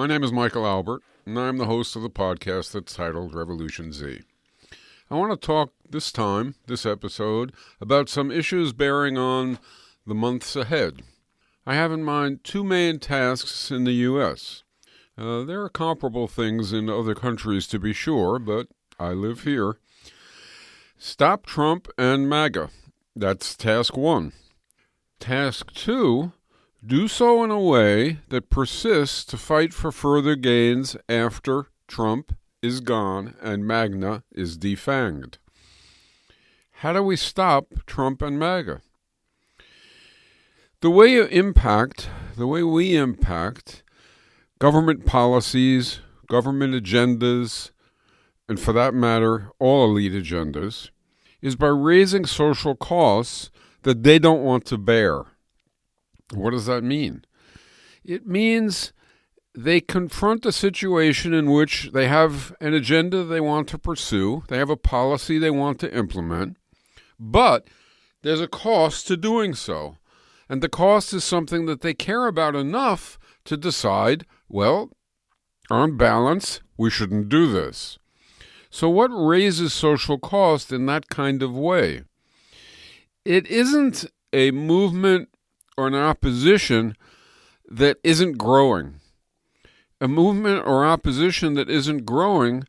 My name is Michael Albert, and I'm the host of the podcast that's titled RevolutionZ. I want to talk this episode, about some issues bearing on the months ahead. I have in mind two main tasks in the U.S. There are comparable things in other countries to be sure, but I live here. Stop Trump and MAGA. That's task one. Task two, do so in a way that persists to fight for further gains after Trump is gone and MAGA is defanged. How do we stop Trump and MAGA? The way we impact government policies, government agendas, and for that matter, all elite agendas, is by raising social costs that they don't want to bear. What does that mean? It means they confront a situation in which they have an agenda they want to pursue, they have a policy they want to implement, but there's a cost to doing so. And the cost is something that they care about enough to decide, well, on balance, we shouldn't do this. So what raises social cost in that kind of way? It isn't a movement or an opposition that isn't growing. A movement or opposition that isn't growing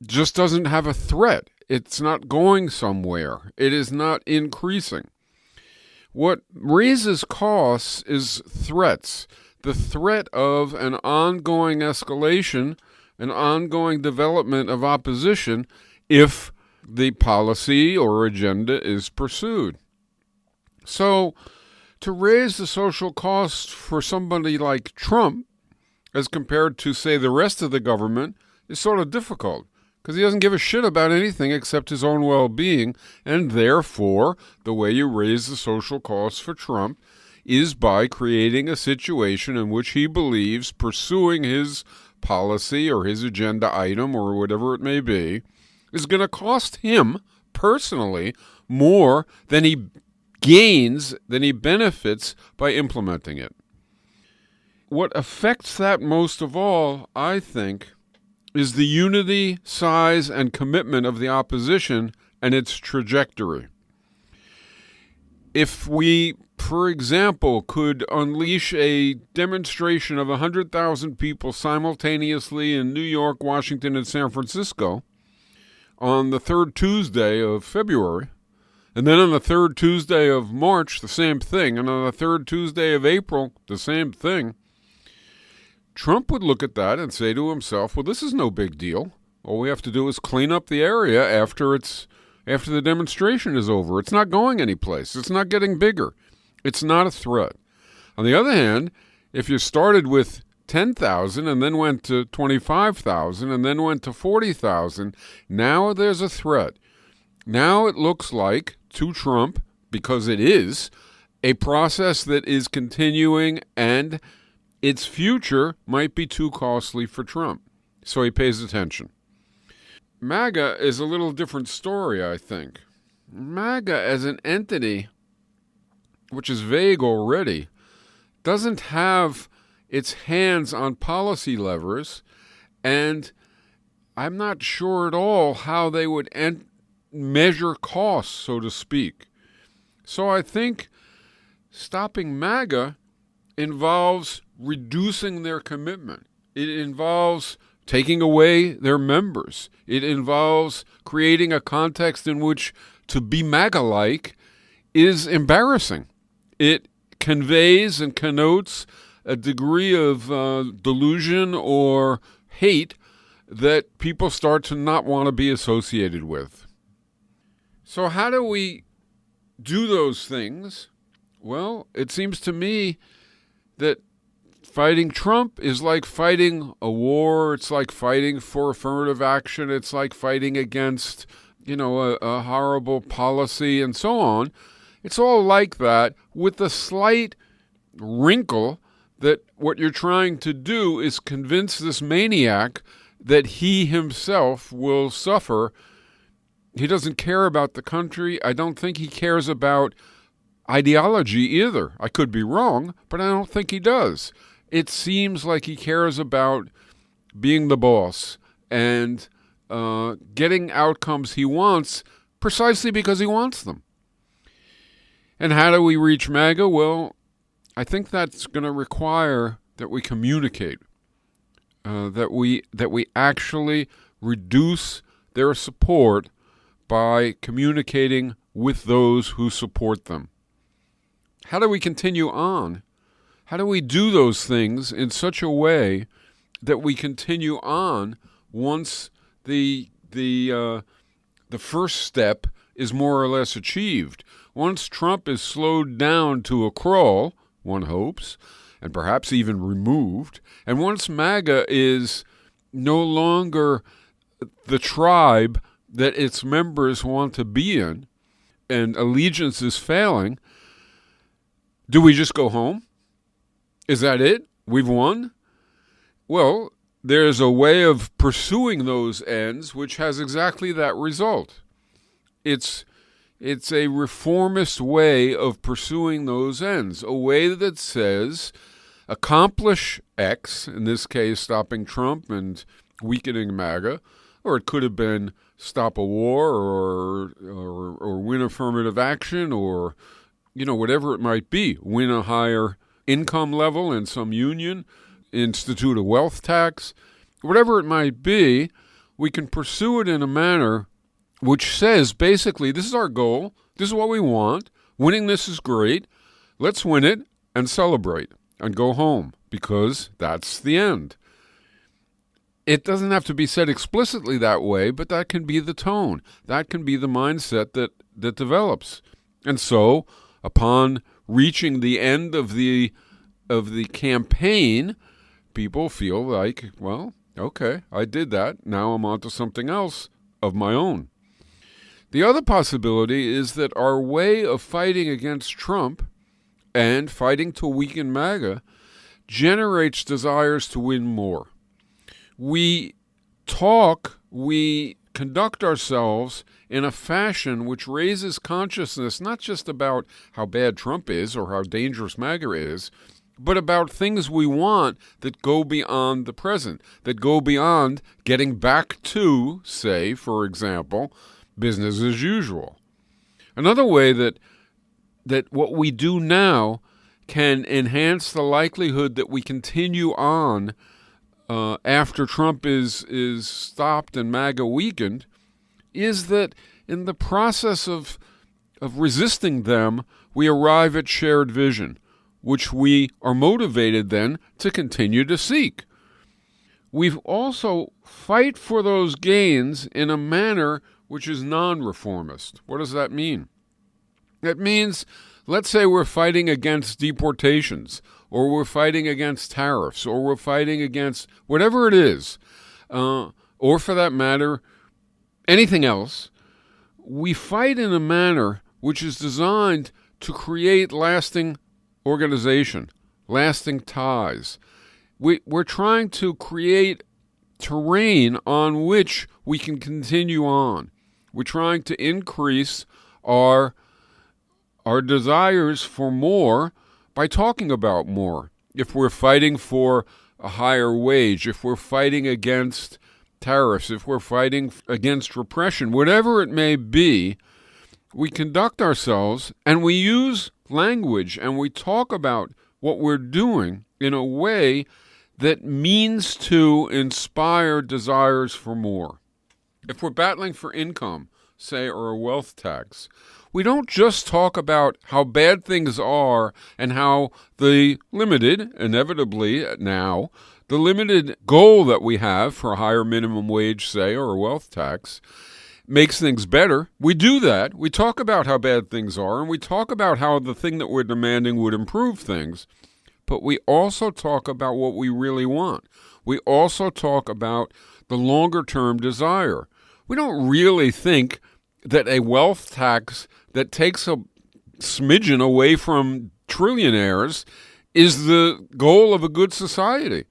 just doesn't have a threat. It's not going somewhere. It is not increasing. What raises costs is threats. The threat of an ongoing escalation, an ongoing development of opposition if the policy or agenda is pursued. So, to raise the social cost for somebody like Trump, as compared to, say, the rest of the government, is sort of difficult, because he doesn't give a shit about anything except his own well-being, and therefore, the way you raise the social costs for Trump is by creating a situation in which he believes pursuing his policy or his agenda item or whatever it may be is going to cost him personally more than he gains, than he benefits by implementing it. What affects that most of all, I think, is the unity, size, and commitment of the opposition and its trajectory. If we, for example, could unleash a demonstration of 100,000 people simultaneously in New York, Washington, and San Francisco on the third Tuesday of February, and then on the third Tuesday of March, the same thing, and on the third Tuesday of April, the same thing, Trump would look at that and say to himself, well, this is no big deal. All we have to do is clean up the area after the demonstration is over. It's not going anyplace. It's not getting bigger. It's not a threat. On the other hand, if you started with 10,000 and then went to 25,000 and then went to 40,000, now there's a threat. Now it looks like, to Trump, because it is, a process that is continuing and its future might be too costly for Trump. So he pays attention. MAGA is a little different story, I think. MAGA as an entity, which is vague already, doesn't have its hands on policy levers, and I'm not sure at all how they would measure costs, so to speak. So I think stopping MAGA involves reducing their commitment. It involves taking away their members. It involves creating a context in which to be MAGA-like is embarrassing. It conveys and connotes a degree of delusion or hate that people start to not want to be associated with. So how do we do those things? Well, it seems to me that fighting Trump is like fighting a war. It's like fighting for affirmative action. It's like fighting against, a horrible policy and so on. It's all like that, with the slight wrinkle that what you're trying to do is convince this maniac that he himself will suffer. He doesn't care about the country. I don't think he cares about ideology either. I could be wrong, but I don't think he does. it seems like he cares about being the boss and getting outcomes he wants precisely because he wants them. And how do we reach MAGA? Well, I think that's going to require that we communicate, that we actually reduce their support by communicating with those who support them. How do we continue on? How do we do those things in such a way that we continue on once the first step is more or less achieved? Once Trump is slowed down to a crawl, one hopes, and perhaps even removed, and once MAGA is no longer the tribe that its members want to be in, and allegiance is failing, do we just go home? Is that it? We've won? Well, there's a way of pursuing those ends which has exactly that result. It's a reformist way of pursuing those ends, a way that says accomplish X, in this case stopping Trump and weakening MAGA, or it could have been stop a war or win affirmative action or, whatever it might be, win a higher income level in some union, institute a wealth tax, whatever it might be. We can pursue it in a manner which says, basically, this is our goal, this is what we want, winning this is great, let's win it and celebrate and go home, because that's the end. It doesn't have to be said explicitly that way, but that can be the tone. That can be the mindset that develops. And so, upon reaching the end of the campaign, people feel like, well, okay, I did that. Now I'm on to something else of my own. The other possibility is that our way of fighting against Trump and fighting to weaken MAGA generates desires to win more. We conduct ourselves in a fashion which raises consciousness not just about how bad Trump is or how dangerous MAGA is, but about things we want that go beyond the present, that go beyond getting back to, say, for example, business as usual. Another way that what we do now can enhance the likelihood that we continue on after Trump is stopped and MAGA weakened is that in the process of resisting them, we arrive at shared vision, which we are motivated then to continue to seek. We also fight for those gains in a manner which is non-reformist. What does that mean? That means, let's say we're fighting against deportations, or we're fighting against tariffs, or we're fighting against whatever it is, or for that matter, anything else. We fight in a manner which is designed to create lasting organization, lasting ties. We're trying to create terrain on which we can continue on. We're trying to increase our desires for more by talking about more. If we're fighting for a higher wage, if we're fighting against tariffs, if we're fighting against repression, whatever it may be, we conduct ourselves and we use language and we talk about what we're doing in a way that means to inspire desires for more. If we're battling for income, say, or a wealth tax, we don't just talk about how bad things are and how the limited, inevitably now, the limited goal that we have for a higher minimum wage, say, or a wealth tax makes things better. We do that. We talk about how bad things are, and we talk about how the thing that we're demanding would improve things. But we also talk about what we really want. We also talk about the longer-term desire. We don't really think that a wealth tax that takes a smidgen away from trillionaires is the goal of a good society.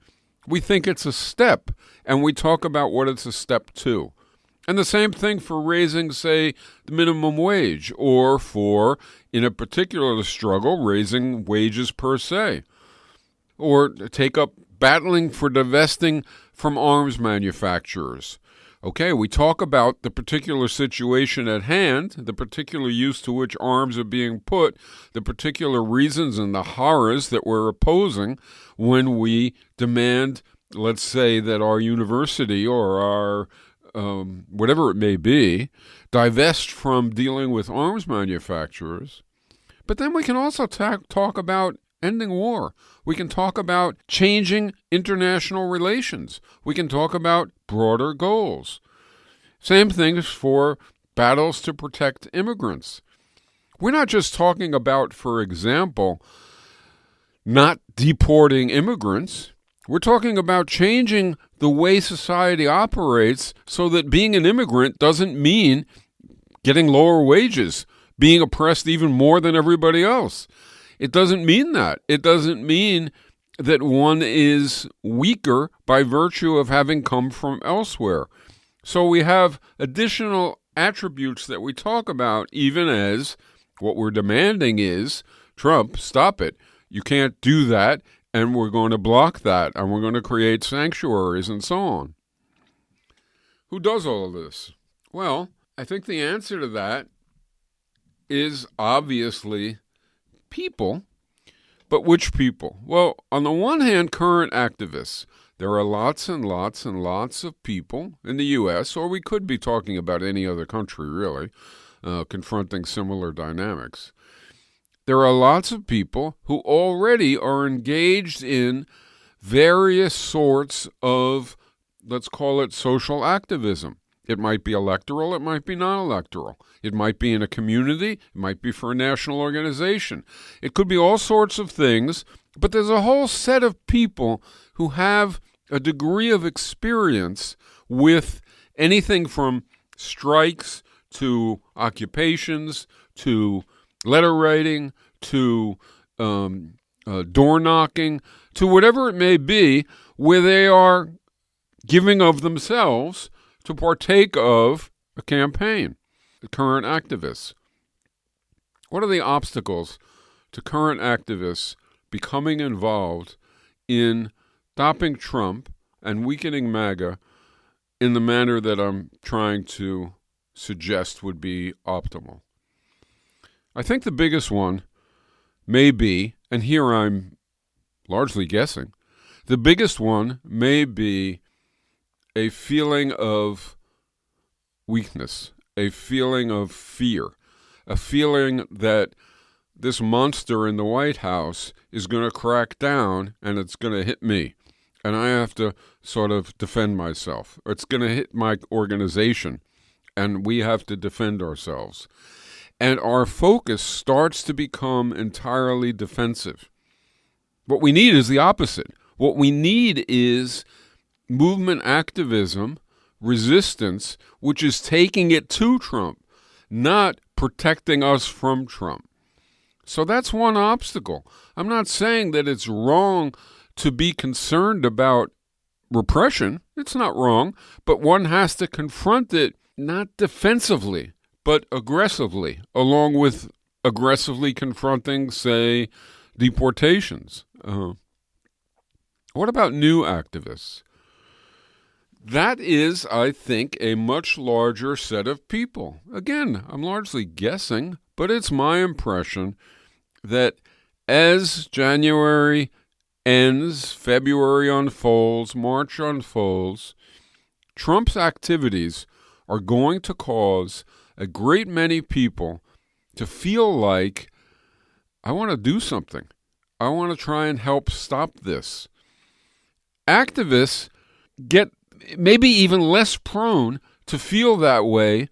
We think it's a step, and we talk about what it's a step to. And the same thing for raising, say, the minimum wage, or for, in a particular struggle, raising wages per se. or take up battling for divesting from arms manufacturers. Okay, we talk about the particular situation at hand, the particular use to which arms are being put, the particular reasons and the horrors that we're opposing when we demand, let's say, that our university or our whatever it may be, divest from dealing with arms manufacturers. But then we can also talk about ending war. We can talk about changing international relations. We can talk about broader goals. Same things for battles to protect immigrants. We're not just talking about, for example, not deporting immigrants. We're talking about changing the way society operates so that being an immigrant doesn't mean getting lower wages, being oppressed even more than everybody else. It doesn't mean that. It doesn't mean that one is weaker by virtue of having come from elsewhere. So we have additional attributes that we talk about, even as what we're demanding is, Trump, stop it. You can't do that, and we're going to block that, and we're going to create sanctuaries and so on. Who does all of this? Well, I think the answer to that is obviously people. But which people? Well, on the one hand, current activists. There are lots and lots and lots of people in the U.S., or we could be talking about any other country, really, confronting similar dynamics. There are lots of people who already are engaged in various sorts of, let's call it, social activism. It might be electoral, it might be non-electoral. It might be in a community, it might be for a national organization. It could be all sorts of things, but there's a whole set of people who have a degree of experience with anything from strikes to occupations to letter writing to door knocking to whatever it may be, where they are giving of themselves to partake of a campaign. The current activists. What are the obstacles to current activists becoming involved in stopping Trump and weakening MAGA in the manner that I'm trying to suggest would be optimal? I think the biggest one may be, and here I'm largely guessing, the biggest one may be a feeling of weakness, a feeling of fear, a feeling that this monster in the White House is going to crack down and it's going to hit me. And I have to sort of defend myself. It's going to hit my organization and we have to defend ourselves. And our focus starts to become entirely defensive. What we need is the opposite. What we need is movement activism, resistance, which is taking it to Trump, not protecting us from Trump. So that's one obstacle. I'm not saying that it's wrong to be concerned about repression. It's not wrong, but one has to confront it not defensively, but aggressively, along with aggressively confronting, say, deportations. What about new activists? That is, I think, a much larger set of people. Again, I'm largely guessing, but it's my impression that as January ends, February unfolds, March unfolds, Trump's activities are going to cause a great many people to feel like, I want to do something. I want to try and help stop this. Activists get maybe even less prone to feel that way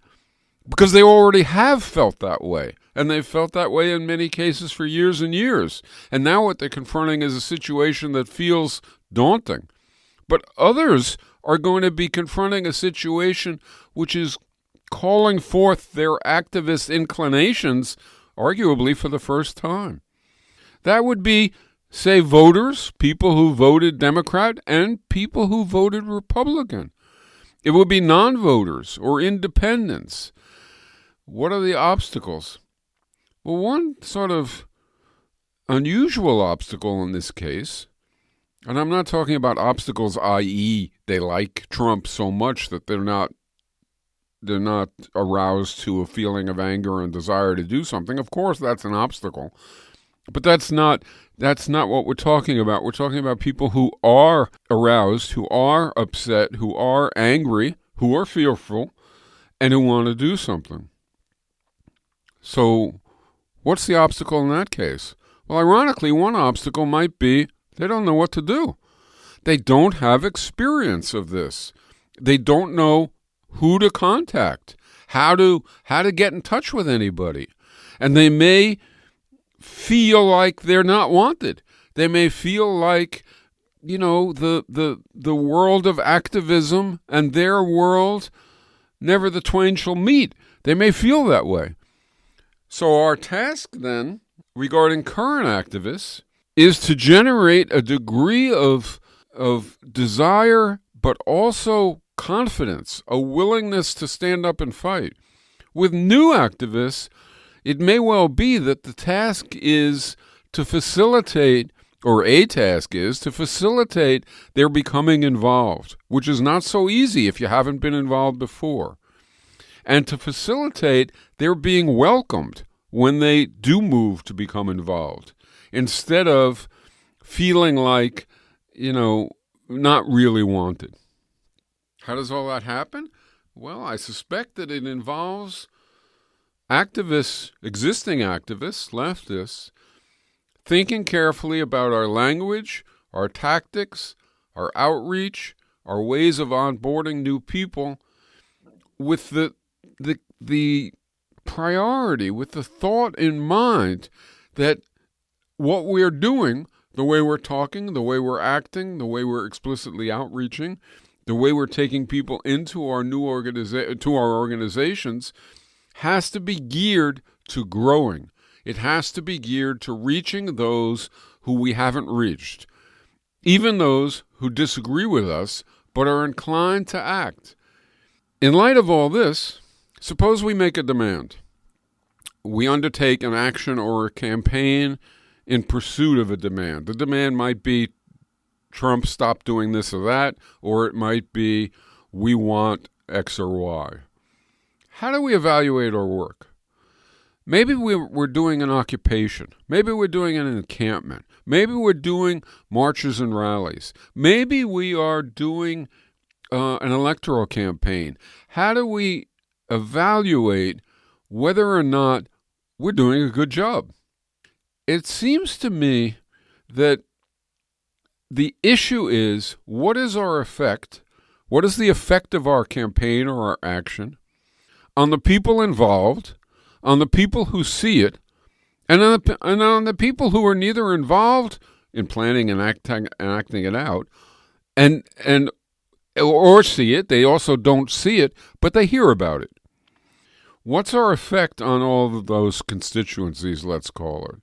because they already have felt that way. And they've felt that way in many cases for years and years. And now what they're confronting is a situation that feels daunting. But others are going to be confronting a situation which is calling forth their activist inclinations, arguably for the first time. That would be, say, voters, people who voted Democrat, and people who voted Republican. It would be non-voters or independents. What are the obstacles? Well, one sort of unusual obstacle in this case And I'm not talking about obstacles, i.e., they like Trump so much that they're not aroused to a feeling of anger and desire to do something. Of course, that's an obstacle. But that's not what we're talking about. We're talking about people who are aroused, who are upset, who are angry, who are fearful, and who want to do something. So what's the obstacle in that case? Well, ironically, one obstacle might be they don't know what to do. They don't have experience of this. They don't know who to contact, how to get in touch with anybody. And they may feel like they're not wanted. They may feel like, the world of activism and their world, never the twain shall meet. They may feel that way. So our task then, regarding current activists, is to generate a degree of desire, but also confidence, a willingness to stand up and fight. With new activists, it may well be that the task is to facilitate, or a task is to facilitate their becoming involved, which is not so easy if you haven't been involved before, and to facilitate their being welcomed when they do move to become involved, instead of feeling like, not really wanted. How does all that happen? Well, I suspect that it involves activists, existing activists, leftists, thinking carefully about our language, our tactics, our outreach, our ways of onboarding new people, with the priority, with the thought in mind that what we're doing, the way we're talking, the way we're acting, the way we're explicitly outreaching, the way we're taking people into our new organizations, has to be geared to growing. It has to be geared to reaching those who we haven't reached, even those who disagree with us but are inclined to act. In light of all this, suppose we make a demand. We undertake an action or a campaign in pursuit of a demand. The demand might be Trump stop doing this or that, or it might be we want X or Y. How do we evaluate our work? Maybe we're doing an occupation. Maybe we're doing an encampment. Maybe we're doing marches and rallies. Maybe we are doing an electoral campaign. How do we evaluate whether or not we're doing a good job? It seems to me that the issue is, what is our effect? What is the effect of our campaign or our action on the people involved, on the people who see it, and on the people who are neither involved in planning and acting it out, or see it? They also don't see it, but they hear about it. What's our effect on all of those constituencies, let's call it?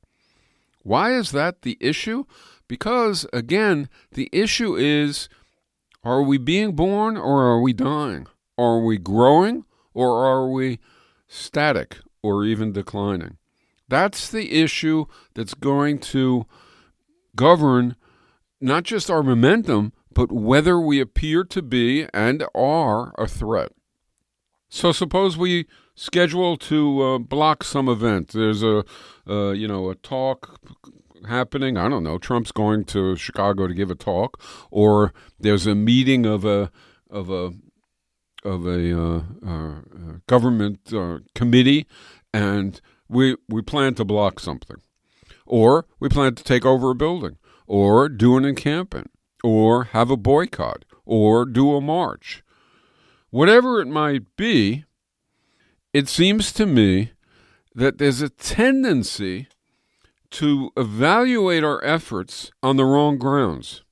Why is that the issue? Because, again, the issue is, are we being born or are we dying? Are we growing or are we static or even declining? That's the issue that's going to govern not just our momentum, but whether we appear to be and are a threat. So suppose we schedule to block some event. There's a talk happening. I don't know. Trump's going to Chicago to give a talk, or there's a meeting of a government committee, and we plan to block something, or we plan to take over a building, or do an encampment, or have a boycott, or do a march. Whatever it might be, it seems to me that there's a tendency to evaluate our efforts on the wrong grounds.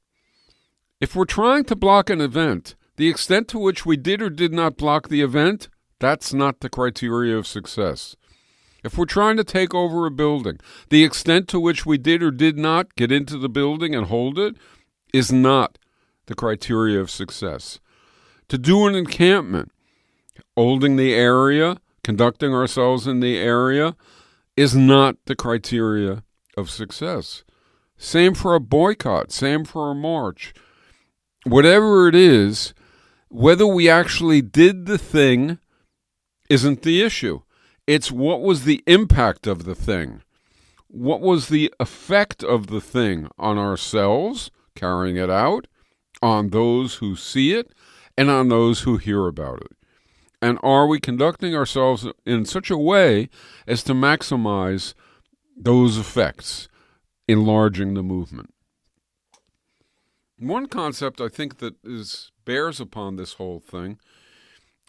If we're trying to block an event, the extent to which we did or did not block the event, that's not the criteria of success. If we're trying to take over a building, the extent to which we did or did not get into the building and hold it is not the criteria of success. To do an encampment, holding the area, conducting ourselves in the area, is not the criteria of success. Same for a boycott. Same for a march. Whatever it is, whether we actually did the thing isn't the issue. It's what was the impact of the thing? What was the effect of the thing on ourselves, carrying it out, on those who see it, and on those who hear about it? And are we conducting ourselves in such a way as to maximize those effects, enlarging the movement? One concept I think that bears upon this whole thing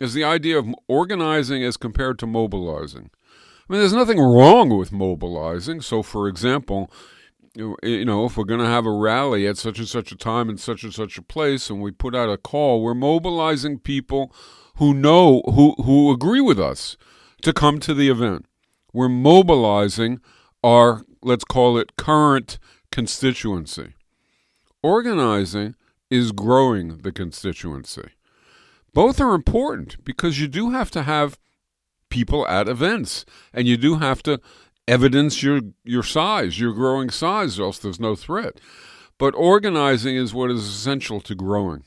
is the idea of organizing as compared to mobilizing. I mean, there's nothing wrong with mobilizing. So, for example, if we're going to have a rally at such and such a time in such and such a place, and we put out a call, we're mobilizing people who agree with us to come to the event. We're mobilizing our, let's call it, current constituency. Organizing is growing the constituency. Both are important because you do have to have people at events, and you do have to evidence your size, your growing size, or else there's no threat. But organizing is what is essential to growing.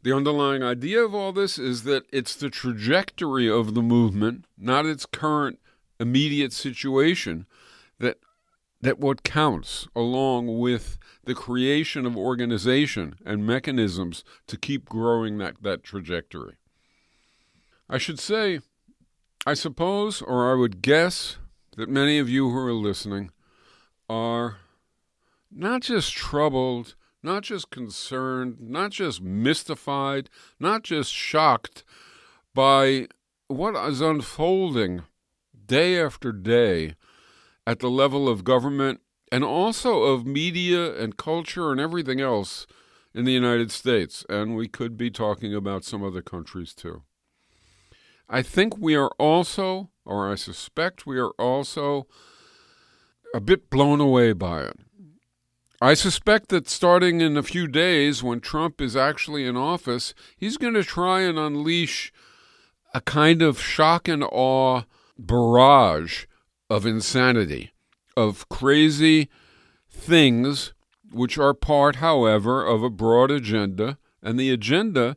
The underlying idea of all this is that it's the trajectory of the movement, not its current immediate situation, that what counts, along with the creation of organization and mechanisms to keep growing that trajectory. I should say, I suppose, or I would guess, that many of you who are listening are not just troubled, not just concerned, not just mystified, not just shocked by what is unfolding day after day at the level of government and also of media and culture and everything else in the United States. And we could be talking about some other countries too. I think we are also, or I suspect we are also, a bit blown away by it. I suspect that starting in a few days, when Trump is actually in office, he's going to try and unleash a kind of shock and awe barrage of insanity, of crazy things which are part, however, of a broad agenda. And the agenda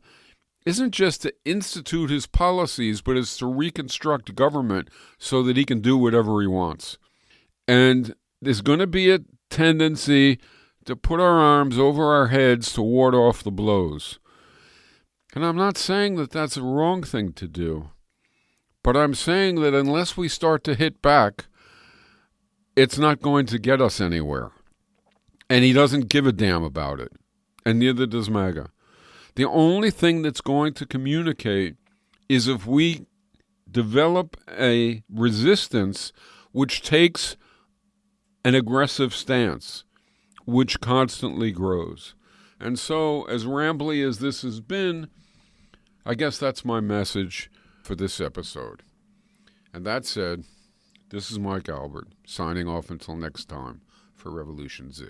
isn't just to institute his policies, but it's to reconstruct government so that he can do whatever he wants. And there's going to be a tendency to put our arms over our heads to ward off the blows. And I'm not saying that that's a wrong thing to do, but I'm saying that unless we start to hit back, it's not going to get us anywhere. And he doesn't give a damn about it, and neither does MAGA. The only thing that's going to communicate is if we develop a resistance which takes an aggressive stance, which constantly grows. And so, as rambly as this has been, I guess that's my message for this episode. And that said, this is Mike Albert, signing off until next time for Revolution Z.